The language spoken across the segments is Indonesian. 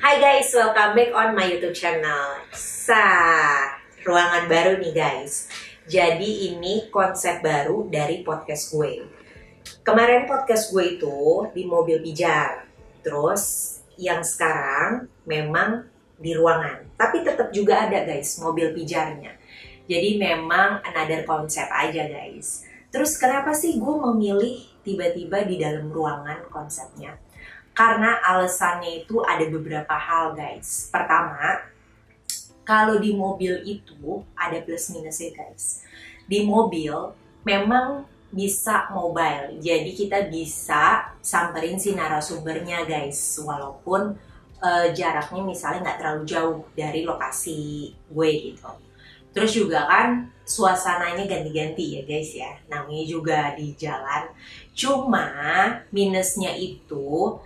Hai guys, welcome back on my YouTube channel. Ruangan baru nih guys. Jadi ini konsep baru dari podcast gue. Kemarin podcast gue itu di mobil pijar. Terus yang sekarang memang di ruangan. Tapi tetap juga ada guys mobil pijarnya. Jadi memang another konsep aja guys. Terus kenapa sih gue memilih tiba-tiba di dalam ruangan konsepnya? Karena alasannya itu ada beberapa hal guys. Pertama, kalau di mobil itu ada plus minusnya guys. Di mobil memang bisa mobile, jadi kita bisa samperin si narasumbernya guys. Walaupun jaraknya misalnya nggak terlalu jauh dari lokasi gue gitu. Terus juga kan suasananya ganti-ganti ya guys ya. Namanya juga di jalan. Cuma minusnya itu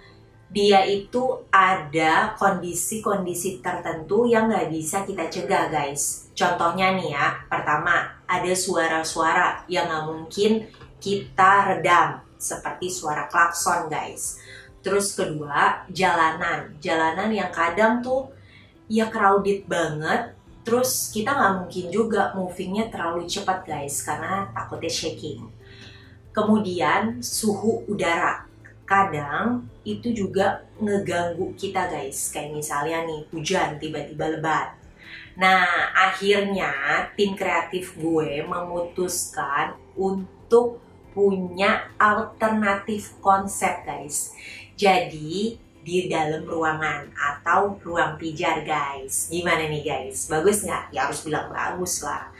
dia itu ada kondisi-kondisi tertentu yang nggak bisa kita cegah guys. Contohnya nih ya, pertama ada suara-suara yang nggak mungkin kita redam seperti suara klakson guys. Terus kedua, jalanan yang kadang tuh ya crowded banget. Terus kita nggak mungkin juga movingnya terlalu cepat guys karena takutnya shaking. Kemudian suhu udara. Kadang itu juga ngeganggu kita guys. Kayak misalnya nih hujan tiba-tiba lebat. Nah akhirnya tim kreatif gue memutuskan untuk punya alternatif konsep guys. Jadi di dalam ruangan atau ruang pijar guys. Gimana nih guys? Bagus nggak? Ya harus bilang bagus lah.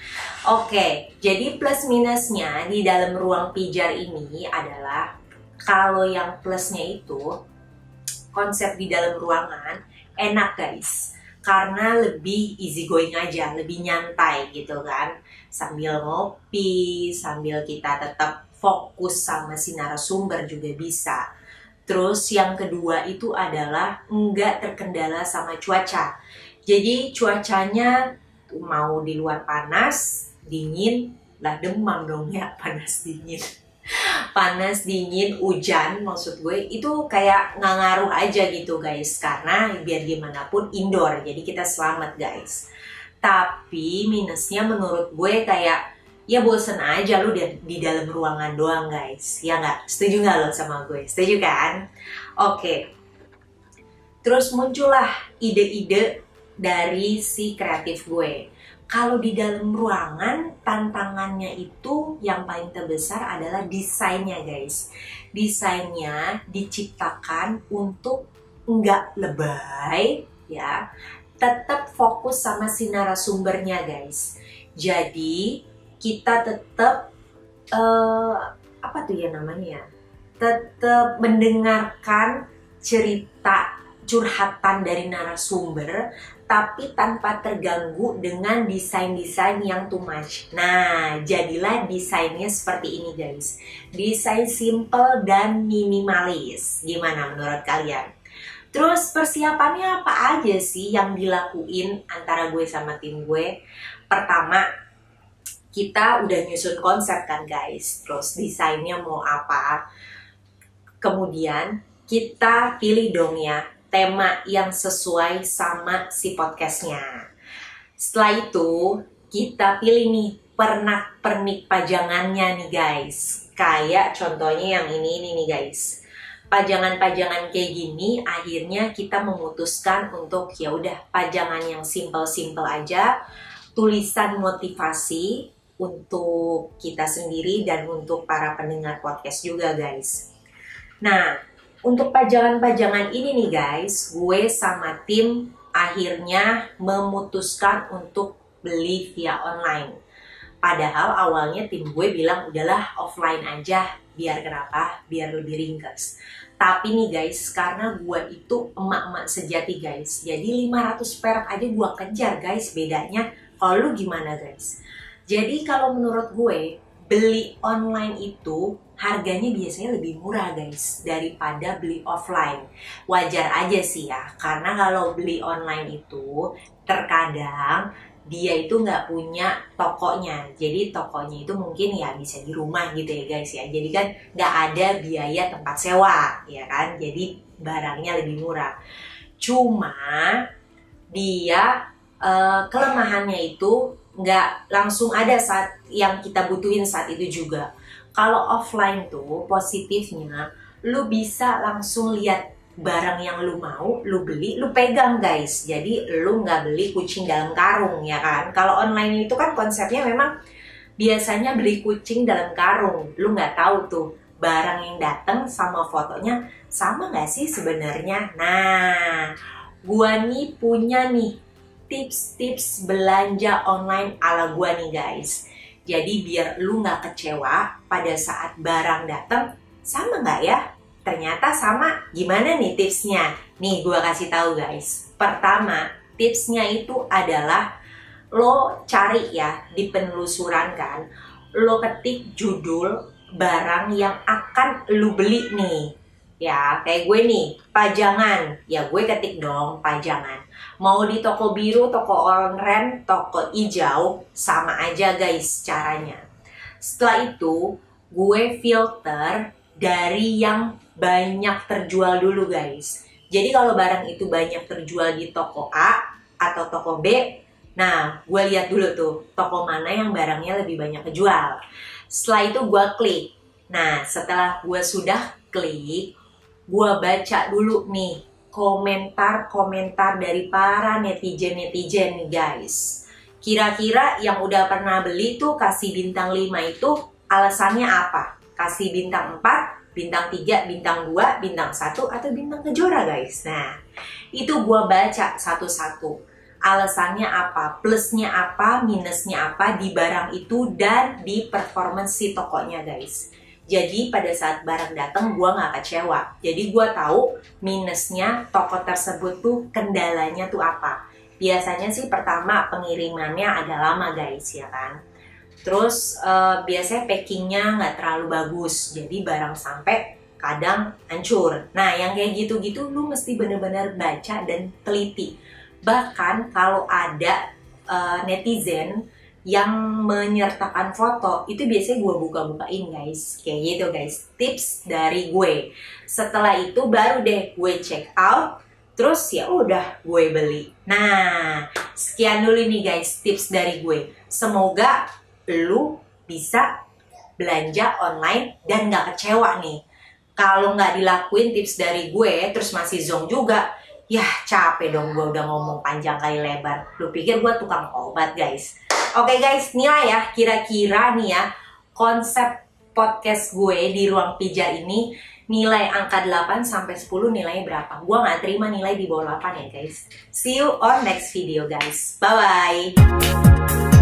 Oke, jadi plus minusnya di dalam ruang pijar ini adalah kalau yang plusnya itu konsep di dalam ruangan enak guys, karena lebih easy going aja, lebih nyantai gitu kan, sambil ngopi, sambil kita tetap fokus sama si narasumber juga bisa. Terus yang kedua itu adalah nggak terkendala sama cuaca. Jadi cuacanya mau di luar panas, dingin, lah demam dong ya panas dingin. Panas, dingin, hujan maksud gue itu kayak nggak ngaruh aja gitu guys. Karena biar gimana pun indoor, jadi kita selamat guys. Tapi minusnya menurut gue kayak ya bosen aja lu di dalam ruangan doang guys. Ya nggak? Setuju nggak lo sama gue? Setuju kan? Oke. Terus muncullah ide-ide dari si kreatif gue. Kalau di dalam ruangan, tantangannya itu yang paling terbesar adalah desainnya guys. Desainnya diciptakan untuk nggak lebay ya, tetap fokus sama si narasumbernya guys. Jadi kita tetap apa tuh ya namanya, tetap mendengarkan cerita curhatan dari narasumber, tapi tanpa terganggu dengan desain-desain yang too much. Nah, jadilah desainnya seperti ini guys. Desain simple dan minimalis. Gimana menurut kalian? Terus persiapannya apa aja sih yang dilakuin antara gue sama tim gue? Pertama, kita udah nyusun konsep kan guys. Terus desainnya mau apa? Kemudian kita pilih dong ya tema yang sesuai sama si podcastnya. Setelah itu kita pilih nih pernak-pernik pajangannya nih guys. Kayak contohnya yang ini nih guys. Pajangan-pajangan kayak gini akhirnya kita memutuskan untuk ya udah pajangan yang simple-simple aja. Tulisan motivasi untuk kita sendiri dan untuk para pendengar podcast juga guys. Nah, untuk pajangan-pajangan ini nih guys, gue sama tim akhirnya memutuskan untuk beli via online. Padahal awalnya tim gue bilang udahlah offline aja, biar kenapa? Biar lebih ringkas. Tapi nih guys, karena gue itu emak-emak sejati guys, jadi 500 perak aja gue kejar guys bedanya. Kalau lu gimana guys? Jadi kalau menurut gue, beli online itu harganya biasanya lebih murah guys daripada beli offline. Wajar aja sih ya, karena kalau beli online itu terkadang dia itu nggak punya tokonya. Jadi tokonya itu mungkin ya bisa di rumah gitu ya guys ya. Jadi kan nggak ada biaya tempat sewa ya kan. Jadi barangnya lebih murah. Cuma dia kelemahannya itu nggak langsung ada saat yang kita butuhin saat itu juga. Kalau offline tuh positifnya, lu bisa langsung lihat barang yang lu mau, lu beli, lu pegang guys. Jadi lu nggak beli kucing dalam karung ya kan. Kalau online itu kan konsepnya memang biasanya beli kucing dalam karung. Lu nggak tahu tuh barang yang datang sama fotonya sama nggak sih sebenarnya. Nah, gua nih punya nih tips-tips belanja online ala gua nih guys. Jadi biar lu nggak kecewa pada saat barang datang, sama nggak ya? Ternyata sama. Gimana nih tipsnya? Nih gua kasih tahu guys. Pertama, tipsnya itu adalah lo cari ya di penelusuran kan. Lo ketik judul barang yang akan lu beli nih. Ya, kayak gue nih, pajangan. Ya gue ketik dong pajangan. Mau di toko biru, toko online, toko hijau, sama aja guys caranya. Setelah itu, gue filter dari yang banyak terjual dulu guys. Jadi kalau barang itu banyak terjual di toko A atau toko B, nah gue lihat dulu tuh toko mana yang barangnya lebih banyak kejual. Setelah itu gue klik. Nah setelah gue sudah klik, gue baca dulu nih komentar-komentar dari para netizen-netizen nih guys. Kira-kira yang udah pernah beli tuh kasih bintang 5 itu alasannya apa? Kasih bintang 4, bintang 3, bintang 2, bintang 1, atau bintang kejora guys. Nah, itu gue baca satu-satu. Alasannya apa, plusnya apa, minusnya apa di barang itu dan di performance si tokonya guys. Jadi pada saat barang datang gue gak kecewa. Jadi gue tahu minusnya toko tersebut tuh kendalanya tuh apa. Biasanya sih pertama pengirimannya agak lama guys ya kan. Terus biasanya packingnya gak terlalu bagus. Jadi barang sampai kadang hancur. Nah yang kayak gitu-gitu lu mesti bener-bener baca dan teliti. Bahkan kalau ada netizen yang menyertakan foto, itu biasanya gue buka-bukain guys. Kayak gitu guys, tips dari gue. Setelah itu baru deh gue check out, terus ya udah gue beli. Nah, sekian dulu nih guys tips dari gue. Semoga lu bisa belanja online dan gak kecewa nih. Kalau nggak dilakuin tips dari gue, terus masih zonk juga, ya capek dong gue udah ngomong panjang kali lebar. Lu pikir gue tukang obat guys? Oke guys, nilai ya, kira-kira nih ya, konsep podcast gue di ruang pijar ini, nilai angka 8 sampai 10 nilainya berapa? Gue nggak terima nilai di bawah 8 ya guys. See you on next video guys. Bye-bye.